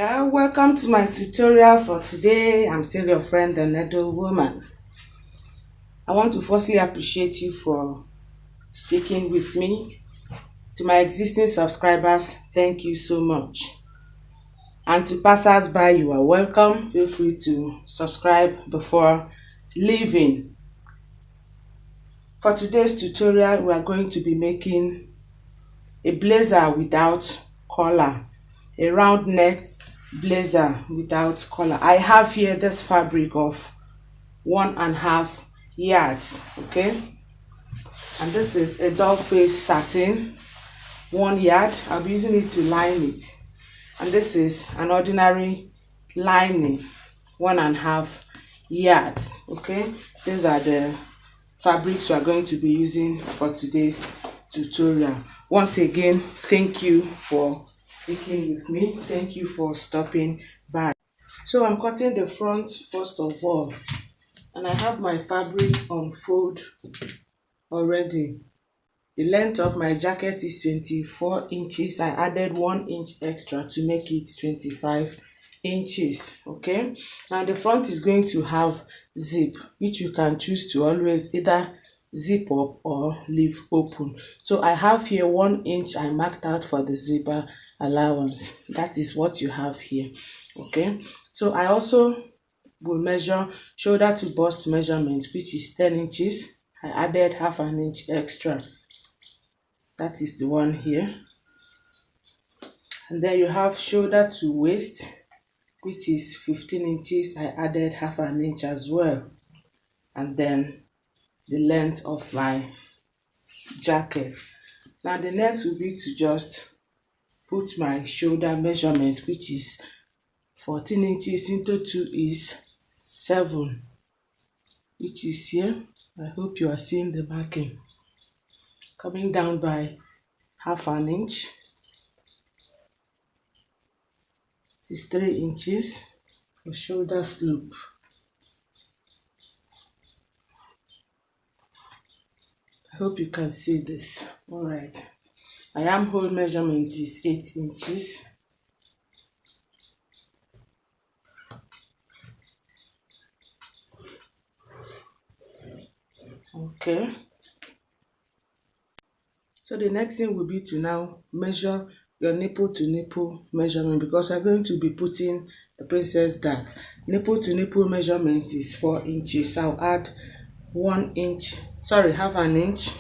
Yeah, welcome to my tutorial for today. I'm still your friend, the Needle Woman. I want to firstly appreciate you for sticking with me. To my existing subscribers, thank you so much. And to passers-by, you are welcome. Feel free to subscribe before leaving. For today's tutorial, we are going to be making a blazer without collar, a round necked blazer without collar. I have here this fabric of 1.5 yards, okay, and this is a doll face satin, 1 yard. I'll be using it to line it, and this is an ordinary lining, 1.5 yards. Okay, these are the fabrics we are going to be using for today's tutorial. Once again, thank you for sticking with me. Thank you for stopping by. So I'm cutting the front first of all, and I have my fabric on fold already. The length of my jacket is 24 inches. I added 1 inch extra to make it 25 inches. Okay, now the front is going to have zip, which you can choose to always either zip up or leave open. So I have here 1 inch I marked out for the zipper allowance. That is what you have here. Okay, so I also will measure shoulder to bust measurement, which is 10 inches. I added half an inch extra. That is the one here. And then you have shoulder to waist, which is 15 inches. I added half an inch as well. And then the length of my jacket. Now the next will be to just put my shoulder measurement, which is 14 inches into 2 is 7, which is here. I hope you are seeing the marking. Coming down by half an inch. This is 3 inches for shoulder slope. I hope you can see this. Alright. My armhole measurement is 8 inches. Okay. So the next thing will be to now measure your nipple to nipple measurement, because we're going to be putting a princess dart. Nipple to nipple measurement is 4 inches. I'll add 1 inch, half an inch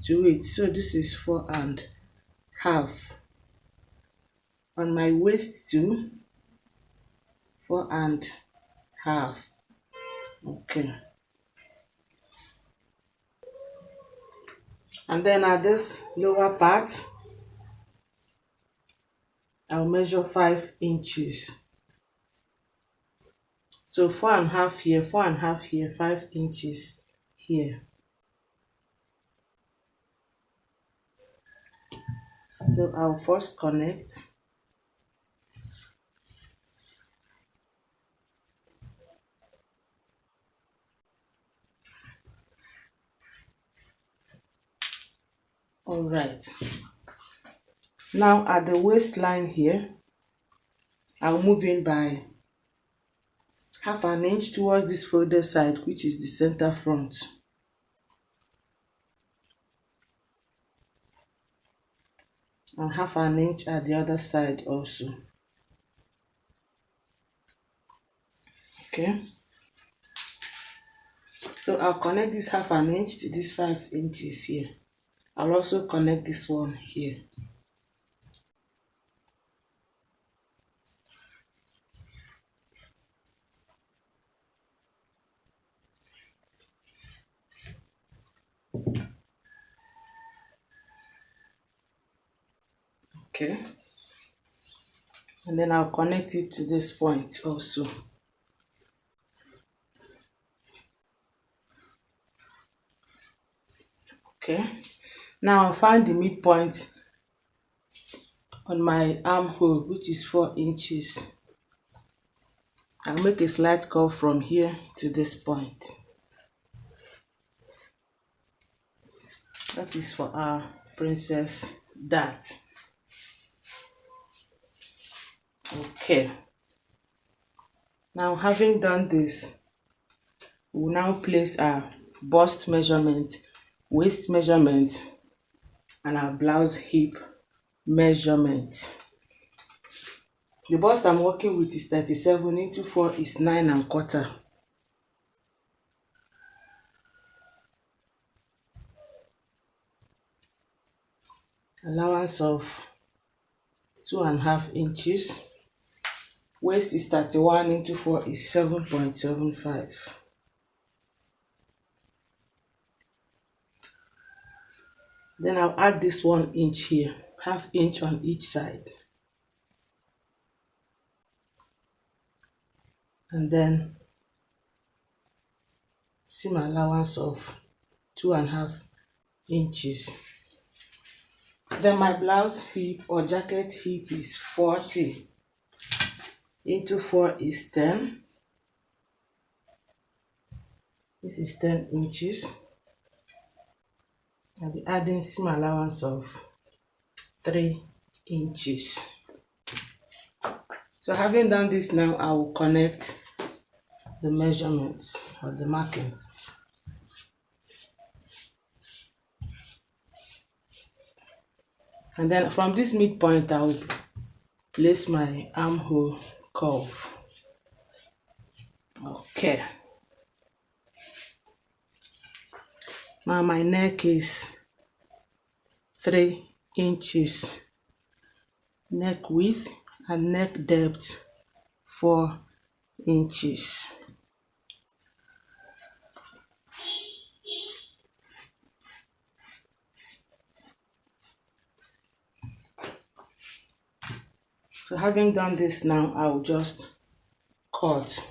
to it. So this is 4.5. On my waist too, 4.5. Okay. And then at this lower part, I'll measure 5 inches. So 4.5 here, 4.5 here, 5 inches here. So I'll first connect. Alright. Now at the waistline here, I'll move in by half an inch towards this folded side, which is the center front. And half an inch at the other side also. Okay. So I'll connect this half an inch to this 5 inches here. I'll also connect this one here. Okay. And then I'll connect it to this point also. Okay. Now I'll find the midpoint on my armhole, which is 4 inches. I'll make a slight curve from here to this point. That is for our princess dart. Okay, now having done this, we will now place our bust measurement, waist measurement, and our blouse hip measurement. The bust I'm working with is 37 into 4 is 9 and quarter. Allowance of 2.5 inches. Waist is 31 into 4 is 7.75. Then I'll add this 1 inch here, half inch on each side. And then seam allowance of 2.5 inches. Then my blouse hip or jacket hip is 40 into 4 is 10. This is 10 inches. I'll be adding seam allowance of 3 inches. So having done this now, I will connect the measurements or the markings. And then from this midpoint, I will place my armhole curve. Okay. Now my neck is 3 inches. Neck width and neck depth 4 inches. So having done this now, I will just cut.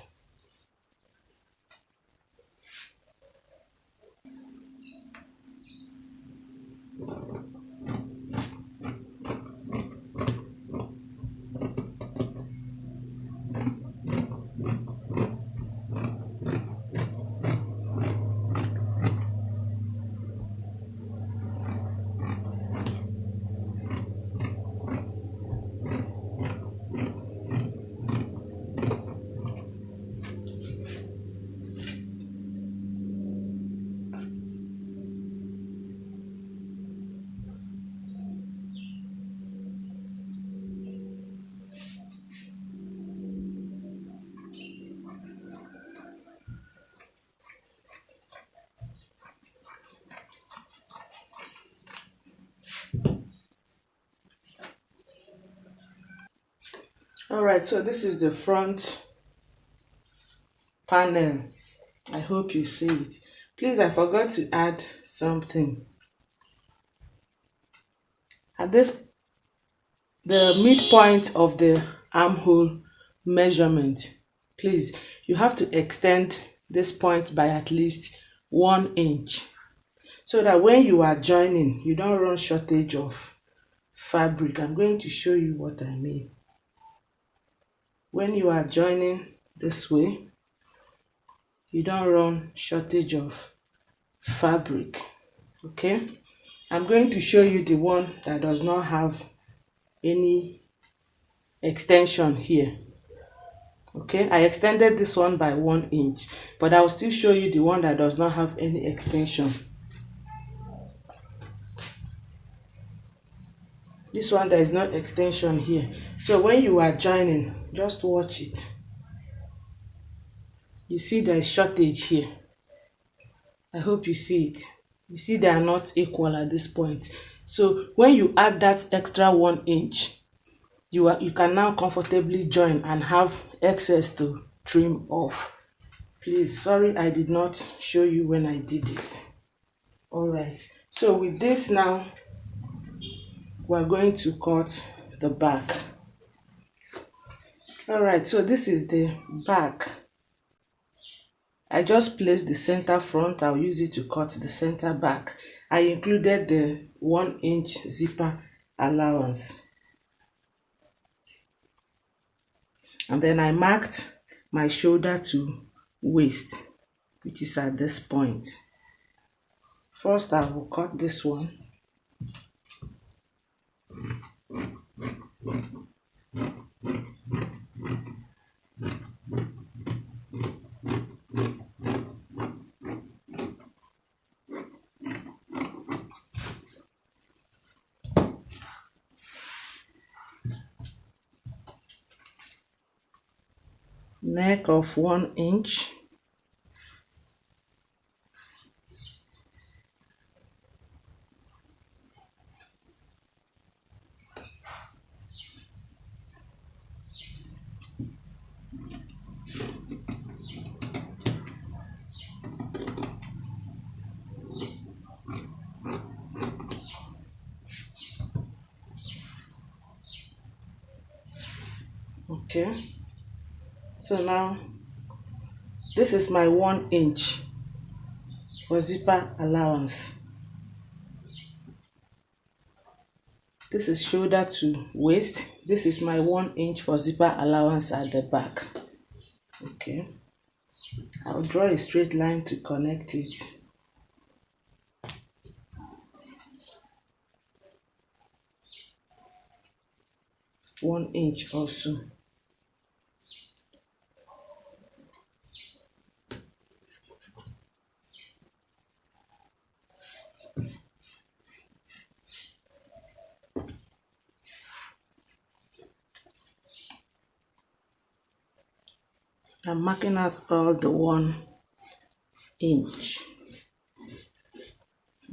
Alright, so this is the front panel. I hope you see it. Please, I forgot to add something. At the midpoint of the armhole measurement, please, you have to extend this point by at least 1 inch so that when you are joining, you don't run shortage of fabric. I'm going to show you what I mean. When you are joining this way, you don't run shortage of fabric. Okay, I'm going to show you the one that does not have any extension here. Okay, I extended this one by 1 inch, but I will still show you the one that does not have any extension. This one, there is no extension here. So when you are joining, just watch it. You see there is shortage here. I hope you see it. You see they are not equal at this point. So when you add that extra 1 inch, you can now comfortably join and have excess to trim off. Please, sorry I did not show you when I did it. Alright, so with this now, we're going to cut the back. Alright, so this is the back. I just placed the center front. I'll use it to cut the center back. I included the 1 inch zipper allowance. And then I marked my shoulder to waist, which is at this point. First, I will cut this one. neck of 1 inch. Okay, so now this is my 1 inch for zipper allowance. This is shoulder to waist. This is my 1 inch for zipper allowance at the back. Okay, I'll draw a straight line to connect it. One inch also. I'm marking out all the 1 inch.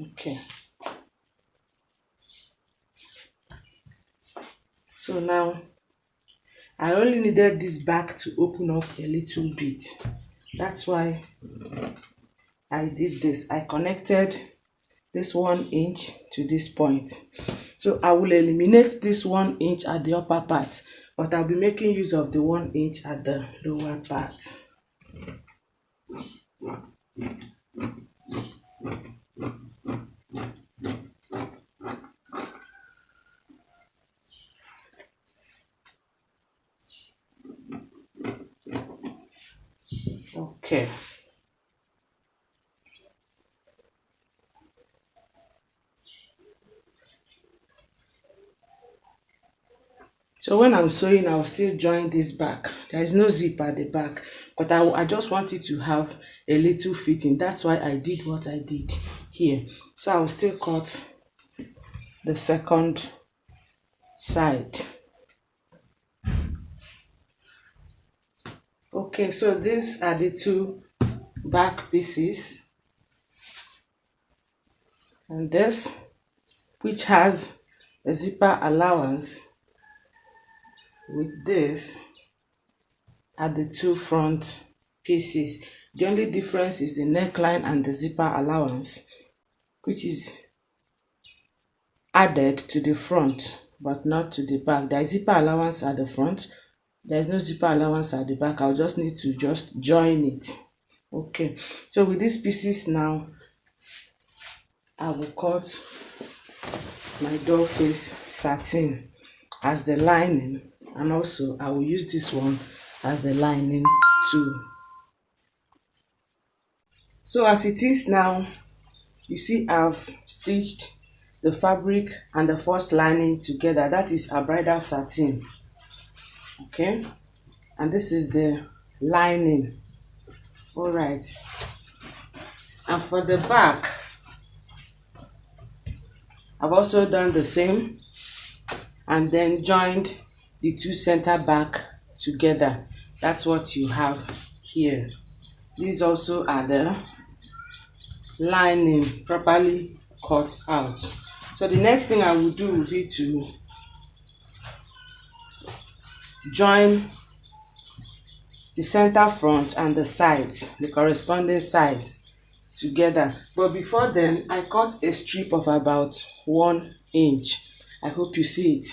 Okay. So now I only needed this back to open up a little bit. That's why I did this. I connected this 1 inch to this point. So I will eliminate this 1 inch at the upper part, but I'll be making use of the 1 inch at the lower part. Okay. So when I'm sewing, I'll still join this back. There is no zip at the back, but I just want it to have a little fitting. That's why I did what I did here. So I will still cut the second side. Okay, so these are the 2 back pieces, and this, which has a zipper allowance, with this are the 2 front pieces. The only difference is the neckline and the zipper allowance, which is added to the front but not to the back. There is zipper allowance at the front. There is no zipper allowance at the back. I'll just need to just join it. Okay, so with these pieces now, I will cut my doll face satin as the lining, and also I will use this one as the lining too. So as it is now, you see I've stitched the fabric and the first lining together. That is a bridal satin. Okay, and this is the lining. All right, and for the back, I've also done the same and then joined the 2 center back together. That's what you have here. These also are the lining properly cut out. So the next thing I will do will be to join the center front and the sides, the corresponding sides together. But before then, I cut a strip of about 1 inch. I hope you see it.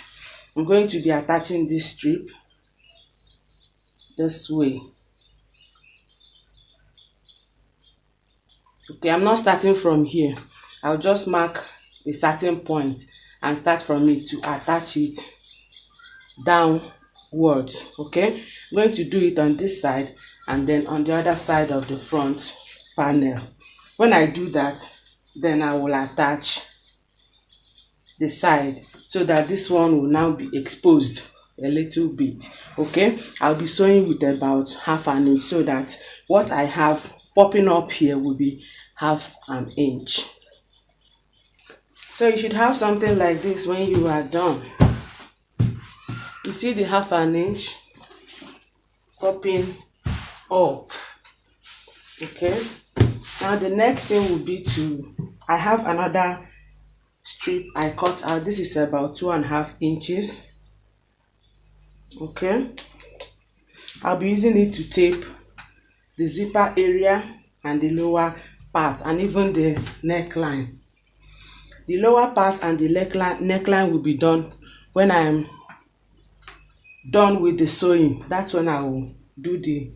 I'm going to be attaching this strip this way. Okay, I'm not starting from here. I'll just mark a certain point and start from it to attach it downwards. Okay, I'm going to do it on this side and then on the other side of the front panel. When I do that, then I will attach the side so that this one will now be exposed a little bit. Okay, I'll be sewing with about half an inch so that what I have popping up here will be half an inch. So you should have something like this when you are done. You see the half an inch popping up. Okay, now the next thing will be I have another strip I cut out. This is about 2.5 inches. Okay, I'll be using it to tape the zipper area and the lower part and even the neckline. The lower part and the neckline will be done when I'm done with the sewing. That's when I will do the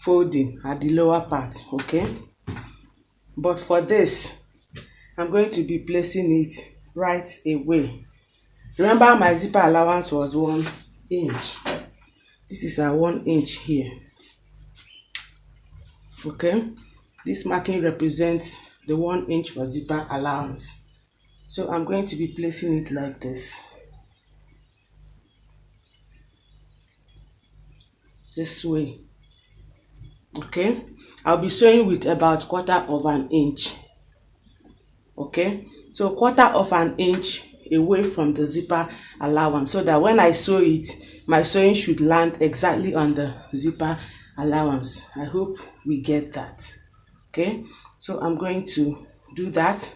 folding at the lower part. Okay, but for this I'm going to be placing it right away. Remember, my zipper allowance was 1 inch. This is a 1 inch here. Okay, this marking represents the 1 inch for zipper allowance. So I'm going to be placing it like this way. Okay, I'll be sewing with about 1/4 inch. Okay, so 1/4 inch away from the zipper allowance, so that when I sew it, my sewing should land exactly on the zipper allowance. I hope we get that. Okay, so I'm going to do that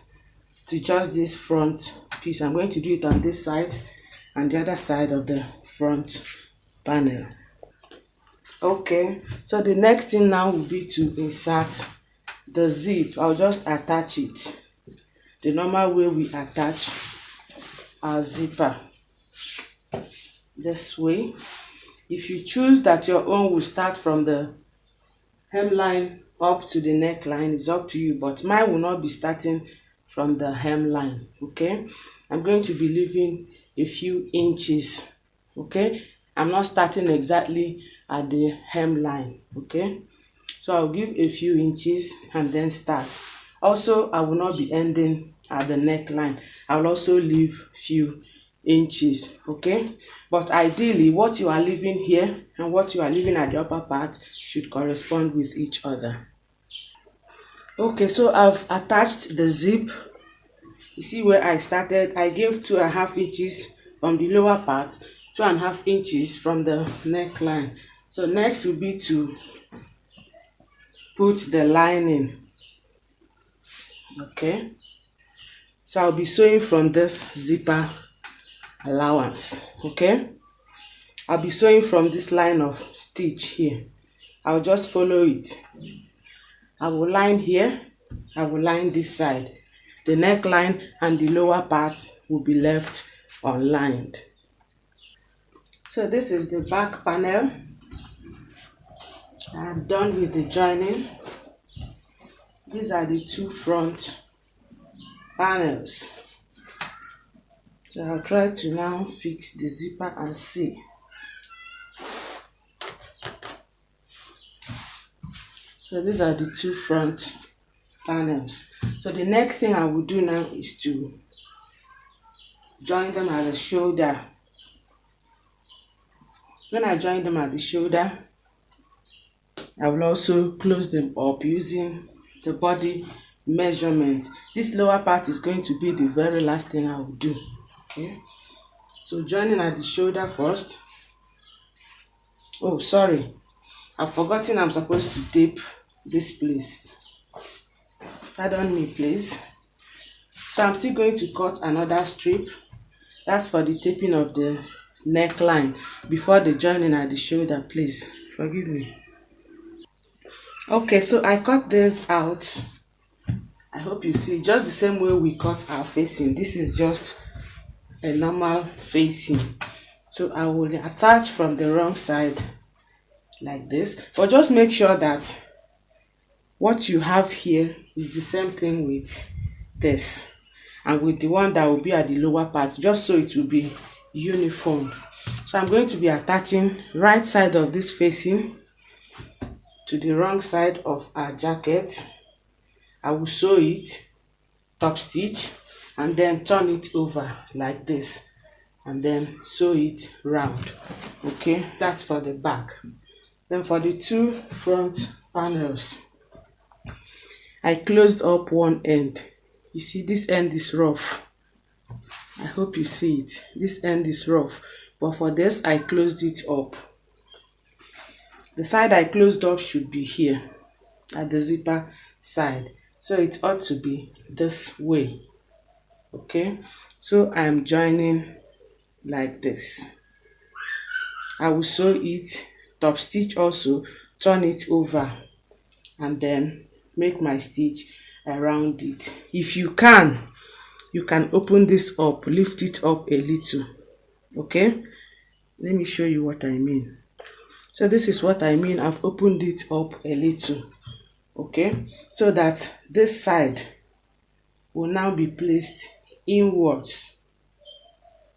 to just this front piece. I'm going to do it on this side and the other side of the front panel. Okay, so the next thing now will be to insert the zip. I'll just attach it the normal way we attach our zipper, this way. If you choose that your own will start from the hemline up to the neckline, it's up to you, but mine will not be starting from the hemline. Okay, I'm going to be leaving a few inches. Okay, I'm not starting exactly at the hemline. Okay, so I'll give a few inches and then start. Also, I will not be ending at the neckline. I will also leave few inches. Okay, but ideally what you are leaving here and what you are leaving at the upper part should correspond with each other. Okay, so I've attached the zip. You see where I started? I gave 2.5 inches from the lower part, 2.5 inches from the neckline. So next will be to put the lining. Okay, so I'll be sewing from this zipper allowance. Okay, I'll be sewing from this line of stitch here. I'll just follow it. I will line here, I will line this side. The neckline and the lower part will be left unlined. So this is the back panel. I'm done with the joining. These are the two front panels. So I'll try to now fix the zipper and see. So these are the two front panels. So the next thing I will do now is to join them at the shoulder. When I join them at the shoulder, I will also close them up using the body measurement. This lower part is going to be the very last thing I will do. Okay, so joining at the shoulder first. Oh, sorry, I've forgotten I'm supposed to tape this place. Pardon me, please. So I'm still going to cut another strip. That's for the taping of the neckline before the joining at the shoulder. Please forgive me. Okay, so I cut this out. I hope you see, just the same way we cut our facing. This is just a normal facing. So I will attach from the wrong side like this, but just make sure that what you have here is the same thing with this and with the one that will be at the lower part, just so it will be uniform. So I'm going to be attaching right side of this facing to the wrong side of our jacket. I will sew it, top stitch, and then turn it over like this and then sew it round. Okay, that's for the back. Then for the two front panels, I closed up one end. You see, this end is rough. I hope you see it. This end is rough, but for this I closed it up. The side I closed up should be here at the zipper side, so it ought to be this way. Okay, so I'm joining like this. I will sew it, top stitch also, turn it over, and then make my stitch around it. If you can open this up, lift it up a little. Okay, let me show you what I mean. So this is what I mean. I've opened it up a little. Okay, so that this side will now be placed inwards.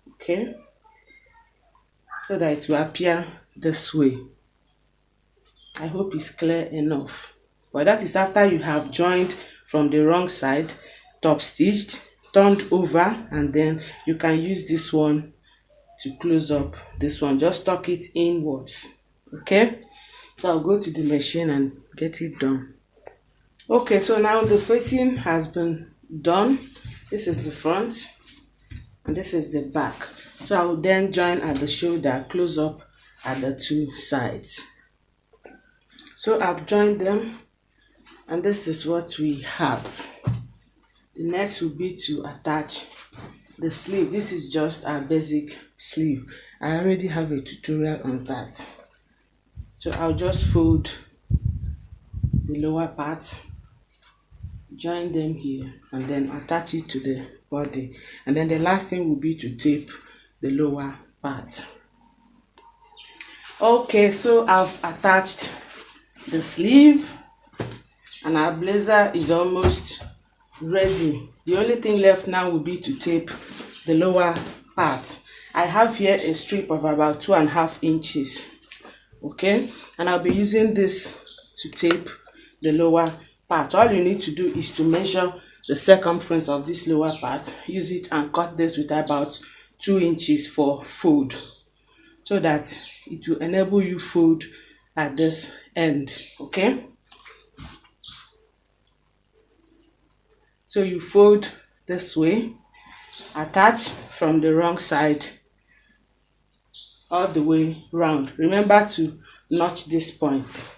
Okay, so that it will appear this way. I hope it's clear enough. But that is after you have joined from the wrong side, top stitched, turned over, and then you can use this one to close up this one. Just tuck it inwards. Okay, so I'll go to the machine and get it done. Okay, so now the facing has been done. This is the front and this is the back. So I will then join at the shoulder, close up at the two sides. So I've joined them, and this is what we have. The next will be to attach the sleeve. This is just our basic sleeve. I already have a tutorial on that. So I'll just fold the lower part, join them here, and then attach it to the body. And then the last thing will be to tape the lower part. Okay, so I've attached the sleeve and our blazer is almost ready. The only thing left now will be to tape the lower part. I have here a strip of about 2.5 inches. Okay, and I'll be using this to tape the lower part. All you need to do is to measure the circumference of this lower part, use it and cut this with about 2 inches for fold, so that it will enable you fold at this end. Okay, so you fold this way, attach from the wrong side all the way round. Remember to notch this point.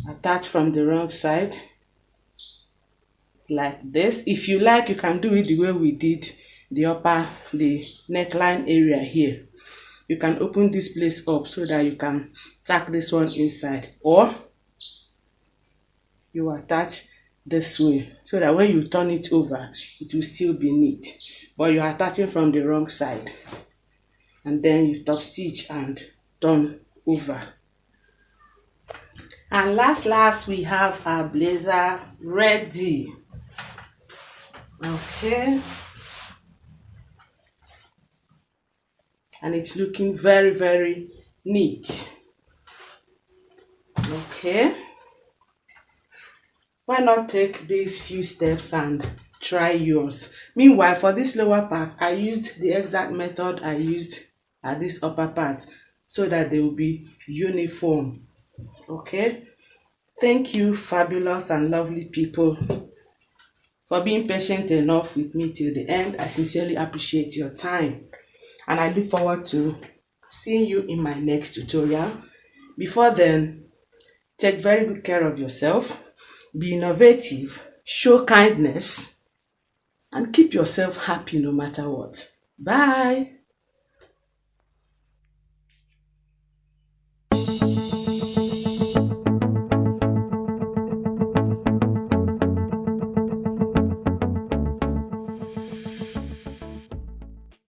Attach from the wrong side like this. If you like, you can do it the way we did the neckline area here. You can open this place up so that you can tack this one inside, or you attach this way so that when you turn it over, it will still be neat. But you're attaching from the wrong side, and then you top stitch and turn over. And last we have our blazer ready. Okay, and it's looking very, very neat. Okay, why not take these few steps and try yours? Meanwhile, for this lower part, I used the exact method I used at this upper part so that they will be uniform. Okay, thank you, fabulous and lovely people, for being patient enough with me till the end. I sincerely appreciate your time, and I look forward to seeing you in my next tutorial. Before then, take very good care of yourself, be innovative, show kindness, and keep yourself happy no matter what. Bye.